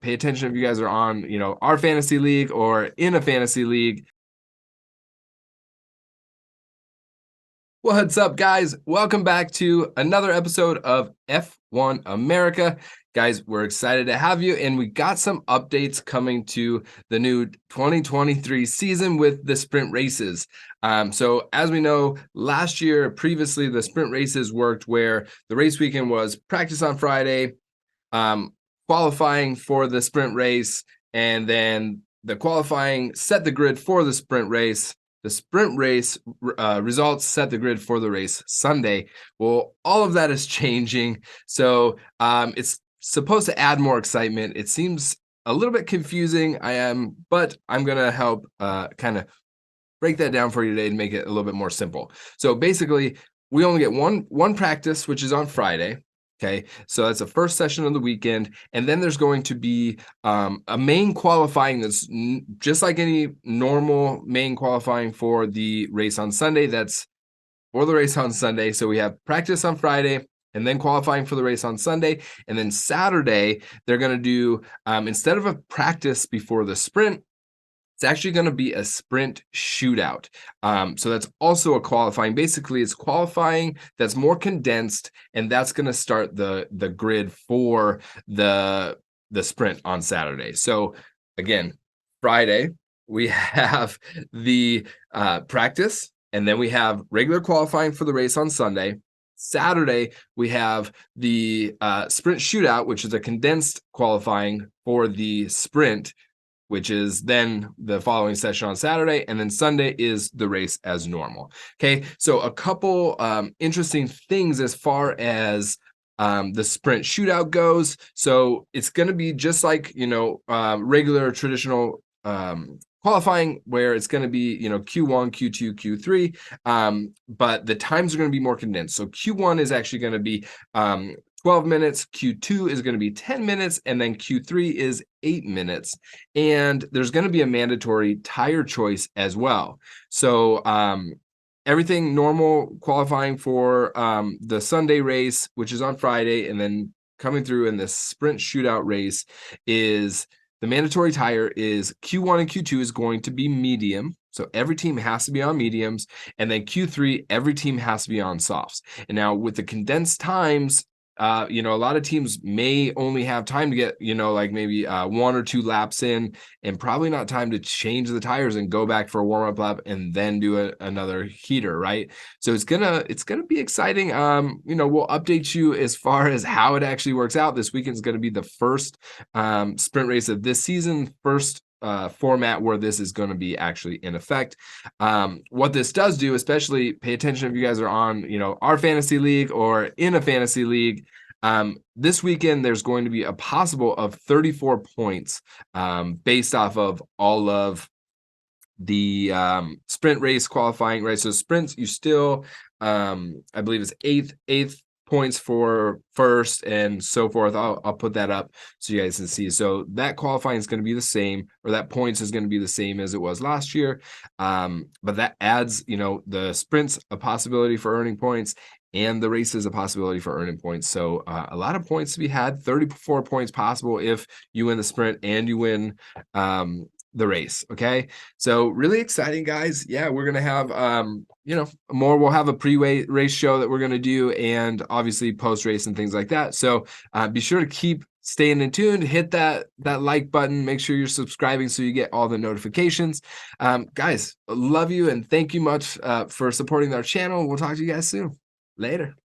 pay attention if you guys are on, our fantasy league or in a fantasy league. What's up, guys? Welcome back to another episode of F1 America. Guys, we're excited to have you, and we got some updates coming to the new 2023 season with the sprint races. So as we know, last year, previously, the sprint races worked where the race weekend was practice on Friday, qualifying for the sprint race, and then the qualifying set the grid for the sprint race. The sprint race results set the grid for the race Sunday. Well, all of that is changing. So it's supposed to add more excitement. It seems a little bit confusing. But I'm going to help kind of break that down for you today and make it a little bit more simple. So basically, we only get one practice, which is on Friday. Okay, so that's the first session of the weekend, and then there's going to be a main qualifying that's just like any normal main qualifying for the race on Sunday. That's for the race on Sunday. So we have practice on Friday, and then qualifying for the race on Sunday, and then Saturday they're going to do instead of a practice before the sprint, it's actually going to be a sprint shootout. So that's also a qualifying. Basically, it's qualifying that's more condensed, and that's going to start the grid for the sprint on Saturday. So again, Friday we have the practice, and then we have regular qualifying for the race on Sunday. Saturday, we have the sprint shootout, which is a condensed qualifying for the sprint, which is then the following session on Saturday, and then Sunday is the race as normal. Okay, so a couple interesting things as far as the sprint shootout goes. So it's going to be just like, regular traditional qualifying, where it's going to be, Q1, Q2, Q3, but the times are going to be more condensed. So Q1 is actually going to be 12 minutes, Q2 is going to be 10 minutes, and then Q3 is 8 minutes. And there's going to be a mandatory tire choice as well. So everything normal qualifying for the Sunday race, which is on Friday, and then coming through in this sprint shootout race is the mandatory tire is Q1 and Q2 is going to be medium. So every team has to be on mediums. And then Q3, every team has to be on softs. And now with the condensed times, a lot of teams may only have time to get, like maybe 1 or 2 laps in, and probably not time to change the tires and go back for a warm-up lap and then do another heater, right? So it's gonna be exciting. We'll update you as far as how it actually works out. This weekend is going to be the first sprint race of this season, first format where this is going to be actually in effect. What this does do, especially pay attention if you guys are on, our fantasy league or in a fantasy league. This weekend, there's going to be a possible of 34 points based off of all of the sprint race qualifying, right? So sprints, you still, I believe it's eighth points for first and so forth. I'll put that up so you guys can see. So that qualifying is going to be the same, or that points is going to be the same as it was last year. But that adds, the sprints a possibility for earning points, and the race is a possibility for earning points. So a lot of points to be had, 34 points possible if you win the sprint and you win the race. Okay, so really exciting, guys. Yeah, we're gonna have more. We'll have a pre-race show that we're gonna do, and obviously post-race and things like that. So be sure to keep staying in tune. Hit that like button. Make sure you're subscribing so you get all the notifications. Guys, love you and thank you much for supporting our channel. We'll talk to you guys soon. Later.